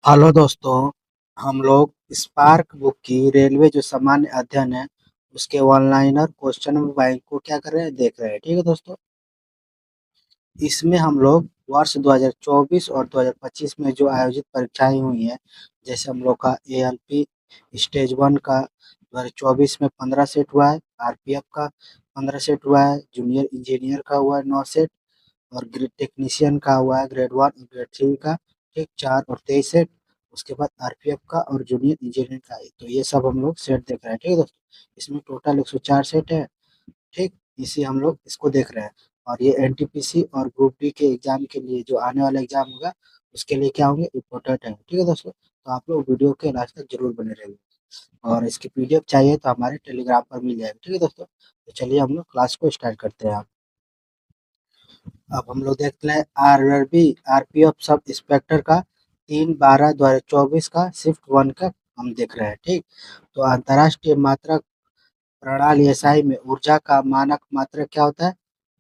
Hello दोस्तों। हम लोग स्पार्क बुक की रेलवे जो सामान्य अध्ययन है उसके ऑनलाइनर क्वेश्चन बैंक को क्या कर रहे हैं देख रहे हैं। ठीक है दोस्तों, इसमें हम लोग वर्ष 2024 और 2025 में जो आयोजित परीक्षाएं हुई हैं, जैसे हम लोग का एएलपी स्टेज 1 का 2024 में 15 सेट हुआ है, आरपीएफ का 15 सेट हुआ है, जूनियर इंजीनियर का हुआ है 9 सेट और ग्रेड टेक्नीशियन का हुआ है ग्रेड 1 और ग्रेड 3 का, ठीक 4 और 23 सेट। उसके बाद आरपीएफ का और जूनियर इंजीनियर का है। तो ये सब हम लोग सेट देख रहे हैं। ठीक है दोस्तों, इसमें टोटल 104 सेट है। ठीक, इसी हम लोग इसको देख रहे हैं। और ये एनटीपीसी और ग्रुप डी के एग्जाम के लिए जो आने वाला एग्जाम होगा उसके लिए क्या होंगे, इम्पोर्टेंट है। ठीक है दोस्तों, तो आप लोग वीडियो के लास्ट तक जरूर बने रहेंगे और इसकी पीडीएफ चाहिए तो हमारे टेलीग्राम पर मिल जाएगी। ठीक है दोस्तों, तो चलिए हम लोग क्लास को स्टार्ट करते हैं। अब हम लोग देखते हैं आरआरबी आरपीएफ सब इंस्पेक्टर का 3/12/2024 का शिफ्ट 1 का हम देख रहे हैं। ठीक, तो अंतर्राष्ट्रीय मात्रक प्रणाली एसआई में ऊर्जा का मानक मात्रक क्या होता है,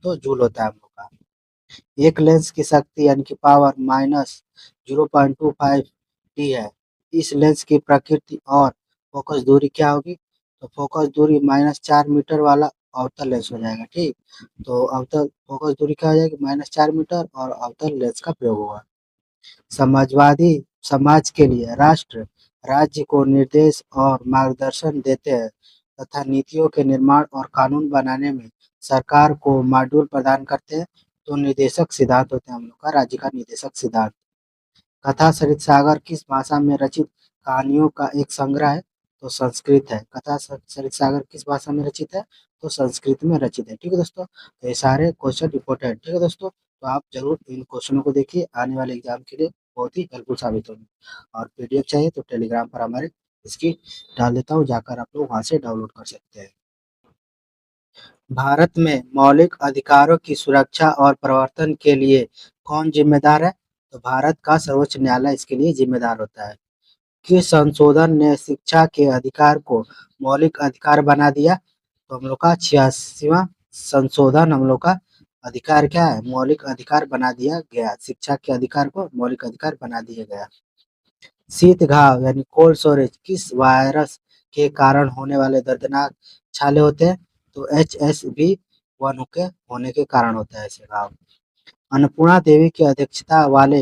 तो जूल होता है हम लोग का। एक लेंस की शक्ति यानी कि पावर माइनस 0.25 टी है। इस लेंस की प्रकृति और फोकस दूरी क्या होगी, तो फोकस दूरी -4 मीटर वाला अवतल लेंस हो जाएगा। ठीक, तो अवतल फोकस दूरी क्या हो जाएगी, -4 मीटर और अवतल लेंस का प्रयोग होगा। समाजवादी समाज के लिए राष्ट्र राज्य को निर्देश और मार्गदर्शन देते हैं तथा नीतियों के निर्माण और कानून बनाने में सरकार को मॉड्यूल प्रदान करते हैं। तो निर्देशक सिद्धांत होते हैं हम लोग का राज्य का निर्देशक सिद्धांत। कथा सरित सागर किस भाषा में रचित कहानियों का एक संग्रह है, तो संस्कृत है। कथा सरित सागर किस भाषा में रचित है, तो संस्कृत में रचित है। ठीक है दोस्तों, तो ये सारे क्वेश्चन इंपॉर्टेंट। ठीक है दोस्तों, तो आप जरूर इन क्वेश्चनों को देखिए, आने वाले एग्जाम के लिए बहुत ही हेल्पफुल साबित होंगे। और पीडीएफ चाहिए तो टेलीग्राम पर हमारे इसकी डाल देता हूँ, जाकर आप लोग वहाँ से डाउनलोड कर सकते हैं। भारत में मौलिक अधिकारों की सुरक्षा और प्रवर्तन के लिए कौन जिम्मेदार है, तो भारत का सर्वोच्च न्यायालय इसके लिए जिम्मेदार होता है। किस संशोधन ने शिक्षा के अधिकार को मौलिक अधिकार बना दिया, तो हम लोग का 86वां संशोधन हम लोग का अधिकार क्या है, मौलिक अधिकार बना दिया गया। शिक्षा के अधिकार को मौलिक अधिकार बना दिया गया। शीत घाव यानी कोल्ड सोरेज किस वायरस के कारण होने वाले दर्दनाक छाले होते हैं, तो HSV1 के होने के कारण होता है ऐसे घाव। अन्नपूर्णा देवी की अध्यक्षता वाले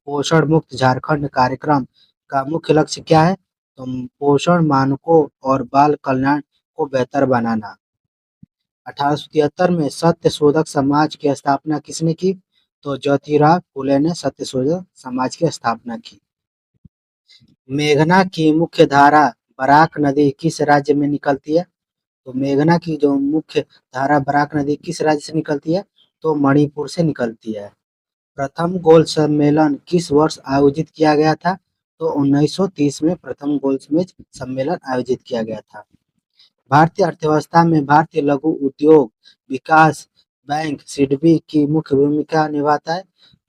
पोषण मुक्त झारखंड कार्यक्रम का मुख्य लक्ष्य क्या है, तो पोषण मानकों और बाल कल्याण को बेहतर बनाना। 1873 में सत्य शोधक समाज की स्थापना किसने की, तो ज्योतिराव फुले ने सत्य शोधक समाज की स्थापना की। मेघना की मुख्य धारा बराक नदी किस राज्य में निकलती है, तो मेघना की जो मुख्य धारा बराक नदी किस राज्य से निकलती है, तो मणिपुर से निकलती है। प्रथम गोल्ड सम्मेलन किस वर्ष आयोजित किया गया था, तो 1930 में प्रथम गोल्ड सम्मेलन आयोजित किया गया था। भारतीय अर्थव्यवस्था में भारतीय लघु उद्योग विकास बैंक सिडबी की मुख्य भूमिका निभाता है,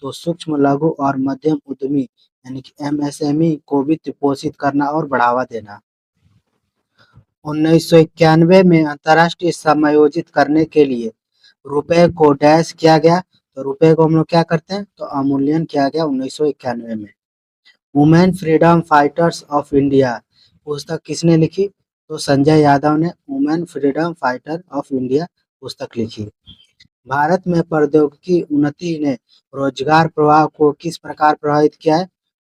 तो सूक्ष्म लघु और मध्यम उद्यमी यानी कि एमएसएमई को वित्त पोषित करना और बढ़ावा देना। 1991 में अंतर्राष्ट्रीय समायोजित करने के लिए रुपए को डैश किया गया, तो रुपए को हम लोग क्या करते हैं, तो अवमूल्यन किया गया 1991 में। Women freedom fighters of India पुस्तक किसने लिखी, तो संजय यादव ने women freedom fighter of India पुस्तक लिखी। भारत में प्रौद्योगिकी उन्नति ने रोजगार प्रवाह को किस प्रकार प्रभावित किया है,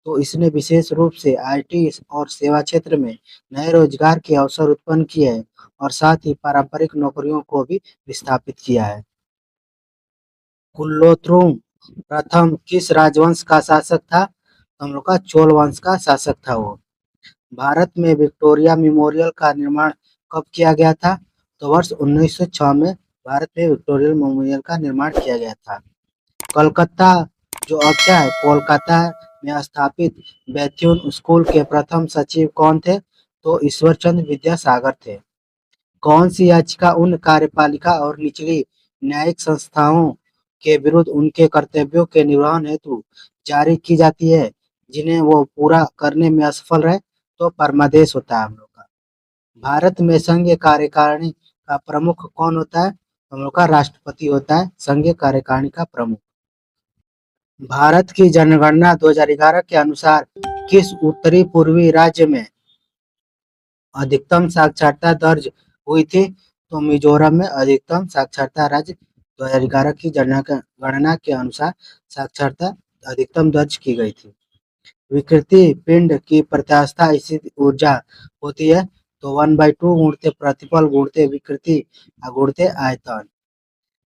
तो इसने विशेष रूप से आईटी और सेवा क्षेत्र में नए रोजगार के अवसर उत्पन्न किए हैं और साथ ही पारंपरिक नौकरियों को भी विस्थापित किया है। कुलोत्तुंग प्रथम किस राजवंश का शासक था, तो हम लोग का चोल वंश का शासक था वो। भारत में विक्टोरिया मेमोरियल का निर्माण कब किया गया था, तो वर्ष 1906 में भारत में विक्टोरिया मेमोरियल का निर्माण किया गया था। कलकत्ता जो अब क्या है कोलकाता में स्थापित बैथ्यून स्कूल के प्रथम सचिव कौन थे, तो ईश्वरचंद्र विद्यासागर थे। कौन सी याचिका उन कार्यपालिका और निचली न्यायिक संस्थाओं के विरुद्ध उनके कर्तव्यों के निर्वहन हेतु जारी की जाती है जिन्हें वो पूरा करने में असफल रहे, तो परमादेश होता है हम लोग का। भारत में संघीय कार्यकारिणी का प्रमुख कौन होता है, हम लोग का राष्ट्रपति होता है संघीय कार्यकारिणी का प्रमुख। भारत की जनगणना 2011 के अनुसार किस उत्तरी पूर्वी राज्य में अधिकतम साक्षरता दर्ज हुई थी? तो मिजोरम में अधिकतम साक्षरता राज्य 2011 की गणना के अनुसार साक्षरता अधिकतम दर्ज की गई थी। विकृति पिंड की प्रत्यास्था स्थित ऊर्जा होती है, तो 1/2 गुणित प्रतिपल गुणित विकृति गुणित आयतन।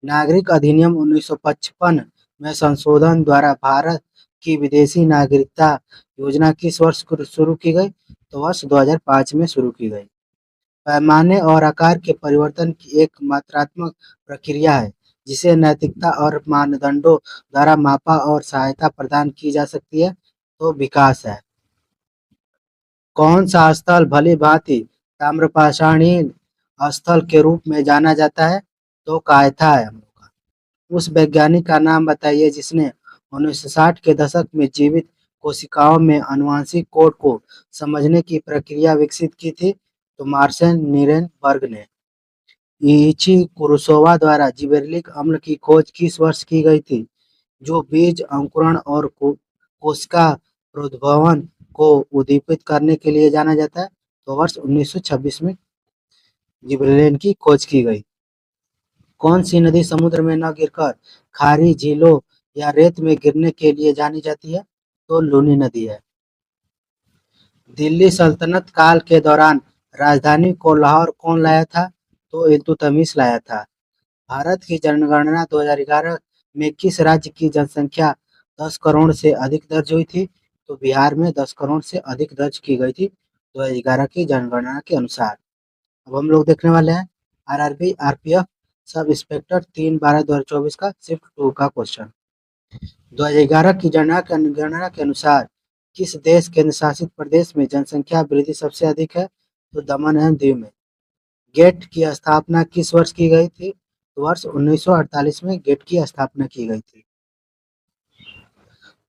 नागरिक अधिनियम 1955 में संशोधन द्वारा भारत की विदेशी नागरिकता योजना किस वर्ष शुरू की गई? तो वर्ष 2005 में शुरू की गई। पैमाने और आकार के परिवर्तन की एक मात्रात्मक प्रक्रिया है, जिसे नैतिकता और मानदंडों द्वारा मापा और सहायता प्रदान की जा सकती है, तो विकास है। कौन सा स्थल भली भांति ताम्रपाषाणीय स्थल के रूप में जाना जाता है? तो कायथा है हम लोग का। उस वैज्ञानिक का नाम बताइए जिसने 1960 के दशक में जीवित कोशिकाओं में आनुवंशिक कोड को समझने की प्रक्रिया विकसित की थी? तो मार्सन नीरेनबर्ग ने। इची कुरोसावा द्वारा जिबेरेलिक अम्ल की खोज किस वर्ष की गई थी? जो बीज अंकुरण और कोशिका प्रोद्भवन को उद्दीपित करने के लिए जाना जाता है, तो वर्ष 1926 में जिबरेलिन की खोज की गई। कौन सी नदी समुद्र में न गिरकर खाड़ी, झीलों या रेत में गिरने के लिए जानी जाती है? तो लूनी नदी है। दिल्ली सल्तनत काल के दौरान राजधानी को लाहौर कौन लाया था? तो इल्तुतमिश लाया था। भारत की जनगणना 2011 में किस राज्य की जनसंख्या 10 करोड़ से अधिक दर्ज हुई थी? तो बिहार में 10 करोड़ से अधिक दर्ज की गई थी 2011 की जनगणना के अनुसार। अब हम लोग देखने वाले हैं आरआरबी आरपीएफ सब इंस्पेक्टर 3/12/2024 का शिफ्ट 2 का क्वेश्चन। 2011 की जनगणना के अनुसार किस देश केंद्र शासित प्रदेश में जनसंख्या वृद्धि सबसे अधिक है? तो दमन एवं दीव में। गेट की स्थापना किस वर्ष की गई थी? तो वर्ष 1948 में गेट की स्थापना की गई थी।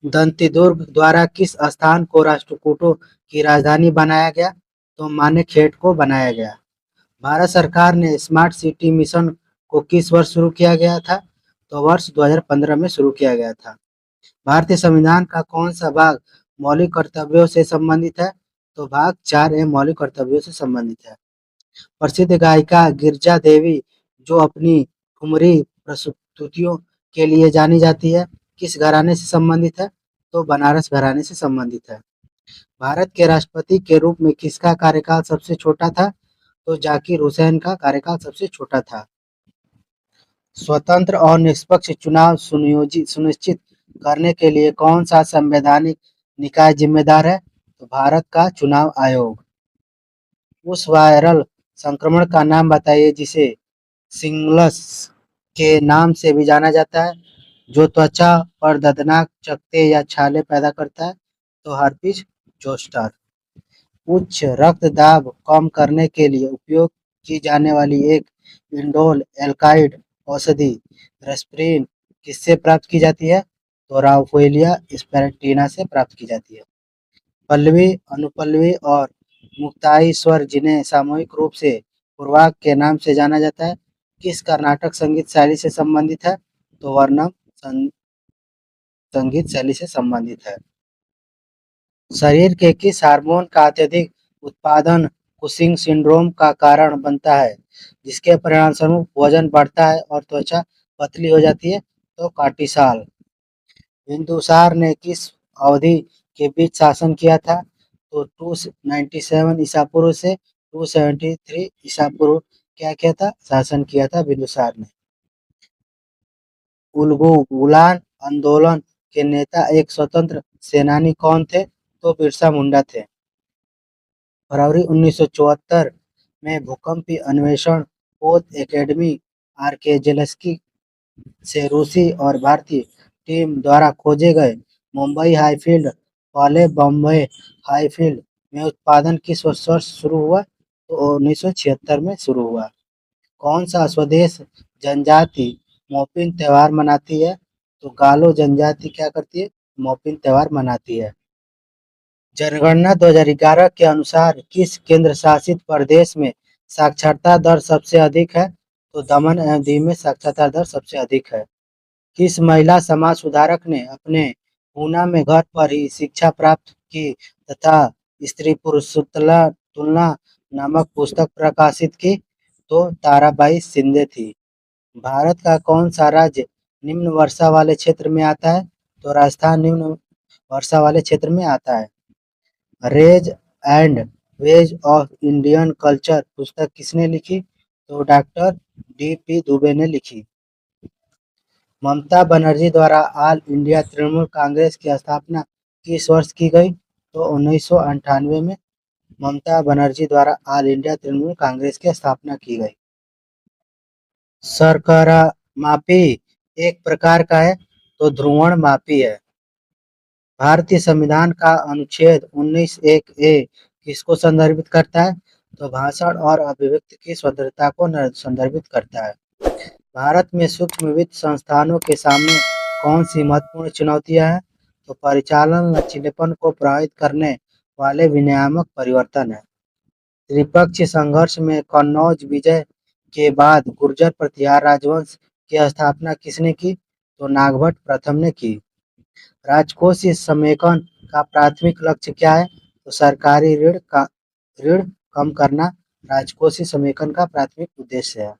दंतीदुर्ग द्वारा किस स्थान को राष्ट्रकूटों की राजधानी बनाया गया? तो मानेकशॉट को बनाया गया। भारत सरकार ने स्मार्ट सिटी मिशन को किस वर्ष शुरू किया गया था? तो वर्ष 2015 में शुरू किया गया था। भारतीय संविधान का कौन सा भाग मौलिक कर्तव्यों से संबंधित है? तो भाग 4 मौलिक कर्तव्यों से संबंधित है। प्रसिद्ध गायिका गिरिजा देवी जो अपनी ठुमरी प्रस्तुतियों के लिए जानी जाती है, किस घराने से संबंधित है? तो बनारस घराने से संबंधित है। भारत के राष्ट्रपति के रूप में किसका कार्यकाल सबसे छोटा था? तो जाकिर हुसैन का कार्यकाल सबसे छोटा था। स्वतंत्र और निष्पक्ष चुनाव सुनिश्चित करने के लिए कौन सा संवैधानिक निकाय जिम्मेदार है? तो भारत का चुनाव आयोग। उस वायरल संक्रमण का नाम बताइए जिसे शिंगल्स के नाम से भी जाना जाता है, जो त्वचा पर दर्दनाक चकत्ते या छाले पैदा करता है? तो हर्पीज जोस्टर। उच्च रक्तदाब कम करने के लिए उपयोग की जाने वाली एक इंडोल एल्काइड औषधि रेस्पिरिन किससे प्राप्त की जाती है? तो राउफोलिया स्पेक्टेरिना से प्राप्त की जाती है। पल्लवी, अनुपल्लवी और मुक्ताई स्वर जिन्हें सामूहिक रूप से पूर्वांग के नाम से जाना जाता है, किस कर्नाटक संगीत शैली से संबंधित है? तो वर्णम संगीत शैली से संबंधित है। शरीर के किस हार्मोन का अत्यधिक उत्पादन कुशिंग सिंड्रोम का कारण बनता है, जिसके परिणामस्वरूप वजन बढ़ता है और त्वचा पतली हो जाती है? तो कार्टिसोल। बिंदुसार ने किस अवधि के बीच शासन किया था? तो 297 ईसा पूर्व से 273 ईसा पूर्व क्या किया था? शासन किया था बिंदुसार ने। उलगुलान आंदोलन के नेता एक स्वतंत्र सेनानी कौन थे? तो बिरसा मुंडा थे। फरवरी 1974 में भूकंपीय अन्वेषण खोज एकेडमी आर्केजेल्स्की से रूसी और भारतीय टीम द्वारा खोजे गए मुंबई हाईफील्ड पहले बॉम्बे हाईफील्ड में उत्पादन किस वर्ष शुरू हुआ? तो 1976 में शुरू हुआ। कौन सा स्वदेश जनजाति मोपिन त्योहार मनाती है? तो गालो जनजाति क्या करती है? मोपिन त्योहार मनाती है। जनगणना 2011 के अनुसार किस केंद्र शासित प्रदेश में साक्षरता दर सबसे अधिक है? तो दमन एवं दीव में साक्षरता दर सबसे अधिक है। किस महिला समाज सुधारक ने अपने पूना में घर पर ही शिक्षा प्राप्त की तथा स्त्री पुरुष तुलना नामक पुस्तक प्रकाशित की, तो ताराबाई शिंदे थी। भारत का कौन सा राज्य निम्न वर्षा वाले क्षेत्र में आता है? तो राजस्थान निम्न वर्षा वाले क्षेत्र में आता है। Rays and ways of Indian culture पुस्तक किसने लिखी? तो डॉक्टर डी.पी. दुबे ने लिखी। ममता बनर्जी द्वारा ऑल इंडिया तृणमूल कांग्रेस की स्थापना किस वर्ष की गई? तो 1998 में ममता बनर्जी द्वारा ऑल इंडिया तृणमूल कांग्रेस की स्थापना की गई। शर्करा मापी एक प्रकार का है, तो ध्रुवण मापी है। भारतीय संविधान का अनुच्छेद 19(1) ए किसको संदर्भित करता है? तो भाषण और अभिव्यक्ति की स्वतंत्रता को संदर्भित करता है। भारत में सूक्ष्म वित्त संस्थानों के सामने कौन सी महत्वपूर्ण चुनौतियां हैं? तो परिचालन लचीलेपन को प्रभावित करने वाले विनियामक परिवर्तन है। त्रिपक्षीय संघर्ष में कन्नौज विजय के बाद गुर्जर प्रतिहार राजवंश की स्थापना किसने की? तो नागभट्ट प्रथम ने की। राजकोषीय समेकन का प्राथमिक लक्ष्य क्या है? तो सरकारी ऋण कम करना राजकोषीय समेकन का प्राथमिक उद्देश्य है।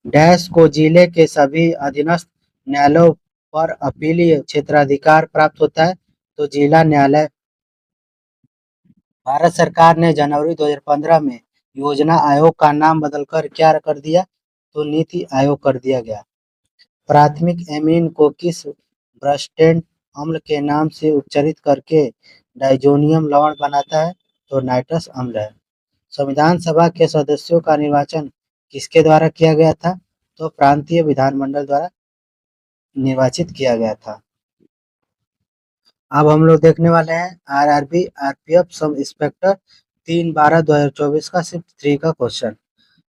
डैश को जिले के सभी अधीनस्थ न्यायालयों पर अपीलीय क्षेत्राधिकार प्राप्त होता है, तो जिला न्यायालय। भारत सरकार ने जनवरी 2015 में योजना आयोग का नाम बदलकर क्या कर दिया? तो नीति आयोग कर दिया गया। प्राथमिक एमीन को किस ब्रस्टेंट अम्ल के नाम से उपचारित करके डाइजोनियम लवण बनाता है? तो नाइट्रस अम्ल है। संविधान सभा के सदस्यों का निर्वाचन किसके द्वारा किया गया था? तो प्रांतीय विधानमंडल द्वारा निर्वाचित किया गया था। अब हम लोग देखने वाले हैं आरआरबी आरपीएफ सब इंस्पेक्टर 3/12/2024 का सिर्फ 3 का क्वेश्चन।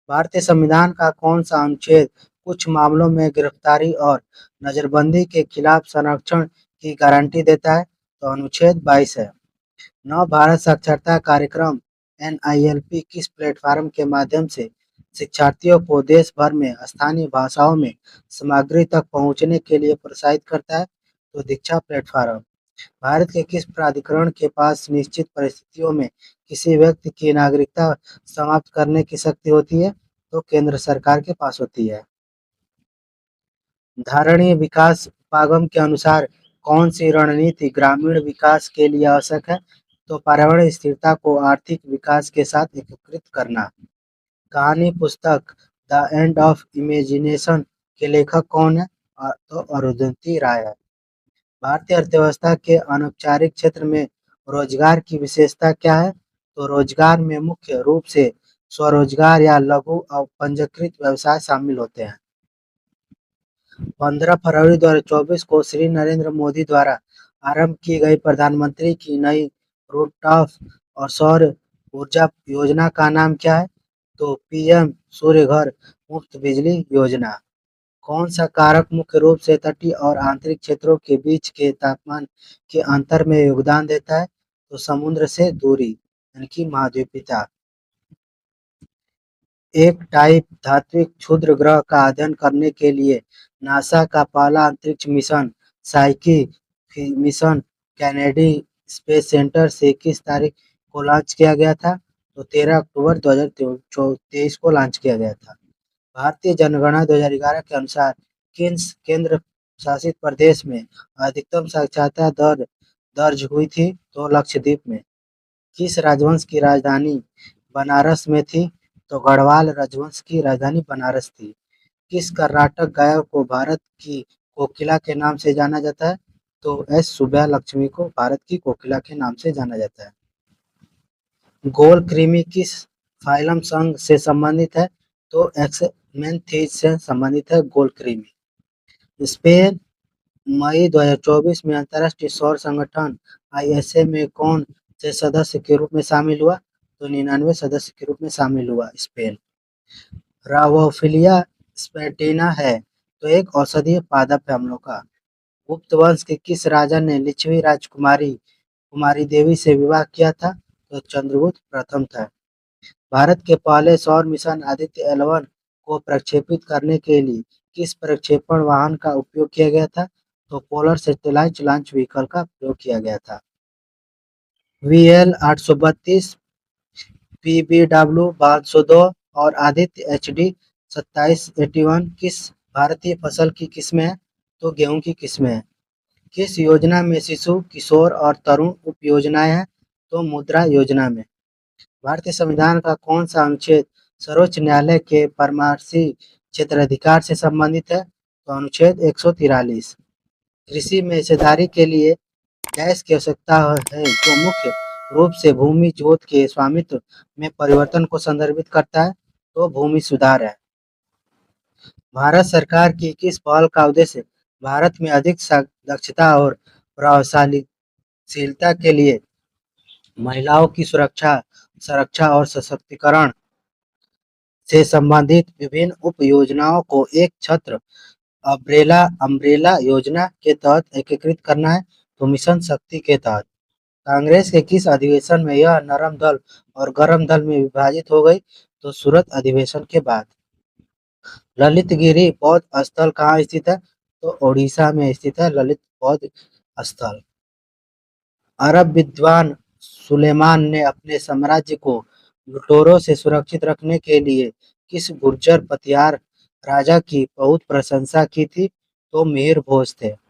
भारतीय संविधान का कौन सा अनुच्छेद कुछ मामलों में गिरफ्तारी और नजरबंदी के खिलाफ संरक्षण की गारंटी देता है? तो अनुच्छेद 22 है। नव भारत साक्षरता कार्यक्रम NILP किस प्लेटफॉर्म के माध्यम से शिक्षार्थियों को देश भर में स्थानीय भाषाओं में सामग्री तक पहुंचने के लिए प्रोत्साहित करता है? तो दीक्षा प्लेटफॉर्म। भारत के किस प्राधिकरण के पास निश्चित परिस्थितियों में किसी व्यक्ति की नागरिकता समाप्त करने की शक्ति होती है? तो केंद्र सरकार के पास होती है। धारणीय विकास उपागम के अनुसार कौन सी रणनीति ग्रामीण विकास के लिए आवश्यक है? तो पर्यावरण स्थिरता को आर्थिक विकास के साथ एकीकृत करना। कहानी पुस्तक द एंड ऑफ इमेजिनेशन के लेखक कौन है? तो अरुंधति राय है। भारतीय अर्थव्यवस्था के अनौपचारिक क्षेत्र में रोजगार की विशेषता क्या है? तो रोजगार में मुख्य रूप से स्वरोजगार या लघु और पंजीकृत व्यवसाय शामिल होते हैं। 15 फरवरी 2024 को श्री नरेंद्र मोदी द्वारा आरंभ की गई प्रधानमंत्री की नई रूफटॉप और सौर ऊर्जा योजना का नाम क्या है? तो PM सूर्य घर मुफ्त बिजली योजना। कौन सा कारक मुख्य रूप से तटीय और आंतरिक क्षेत्रों के बीच के तापमान के अंतर में योगदान देता है? तो समुद्र से दूरी यानी कि महाद्वीपीयता। एक टाइप धात्विक क्षुद्र ग्रह का अध्ययन करने के लिए नासा का पहला अंतरिक्ष mission psyche mission Kennedy space centre से किस तारीख को लॉन्च किया गया था? तो 13 अक्टूबर 2023 को लॉन्च किया गया था। भारतीय जनगणना 2011 के अनुसार किस केंद्र शासित प्रदेश में अधिकतम साक्षरता दर दर्ज हुई थी? तो लक्षद्वीप में। किस राजवंश की राजधानी बनारस में थी? तो गढ़वाल राजवंश की राजधानी बनारस थी। किस कर्नाटक गायक को भारत की कोकिला के नाम से जाना जाता है? तो एस सुब्बा लक्ष्मी को भारत की कोकिला के नाम से जाना जाता है। गोल कृमि किस फाइलम संघ से संबंधित है? तो एक्समेंथीज से संबंधित है गोल कृमि। स्पेन मई 2024 में अंतर्राष्ट्रीय सौर संगठन ISA में कौन से सदस्य के रूप में शामिल हुआ? तो 99 सदस्य के रूप में शामिल हुआ स्पेन। रावोफिलिया स्पैटिना है तो एक औषधीय पादप है हम लोग का। गुप्त वंश के किस राजा ने लिच्छवी राजकुमारी कुमारी देवी से विवाह किया था? तो चंद्रगुप्त प्रथम था। भारत के पहले सौर मिशन आदित्य L1 को प्रक्षेपित करने के लिए किस प्रक्षेपण वाहन का उपयोग किया गया था? तो पोलर सैटेलाइट लॉन्च व्हीकल का प्रयोग किया गया था। VL 832, PBW 502 और आदित्य HD 2781 किस भारतीय फसल की किस्में हैं? तो गेहूं की किस्में हैं। किस योजना में शिशु, किशोर और तरुण उप योजनाएं हैं? तो मुद्रा योजना में। भारतीय संविधान का कौन सा अनुच्छेद सर्वोच्च न्यायालय के परामर्शी क्षेत्राधिकार से संबंधित है? तो अनुच्छेद 143। कृषि में हिस्सेदारी के लिए गैस की आवश्यकता है जो मुख्य रूप से भूमि जोत के स्वामित्व में परिवर्तन को संदर्भित करता है। तो भूमि सुधार है। भारत सरकार की किस पहल का उद्देश्य भारत में अधिक दक्षता और प्रभावशीलता के लिए महिलाओं की सुरक्षा सुरक्षा और सशक्तिकरण से संबंधित विभिन्न उप योजनाओं को एक छत्र अम्ब्रेला योजना के तहत एकीकृत करना है? तो मिशन शक्ति के तहत। कांग्रेस के किस अधिवेशन में यह नरम दल और गरम दल में विभाजित हो गई? तो सूरत अधिवेशन के बाद। ललितगिरी बौद्ध स्थल कहाँ स्थित है? तो ओडिशा में स्थित है ललित बौद्ध स्थल। अरब विद्वान सुलेमान ने अपने साम्राज्य को लुटेरों से सुरक्षित रखने के लिए किस गुर्जर पतियार राजा की बहुत प्रशंसा की थी? तो मिहिर भोज थे।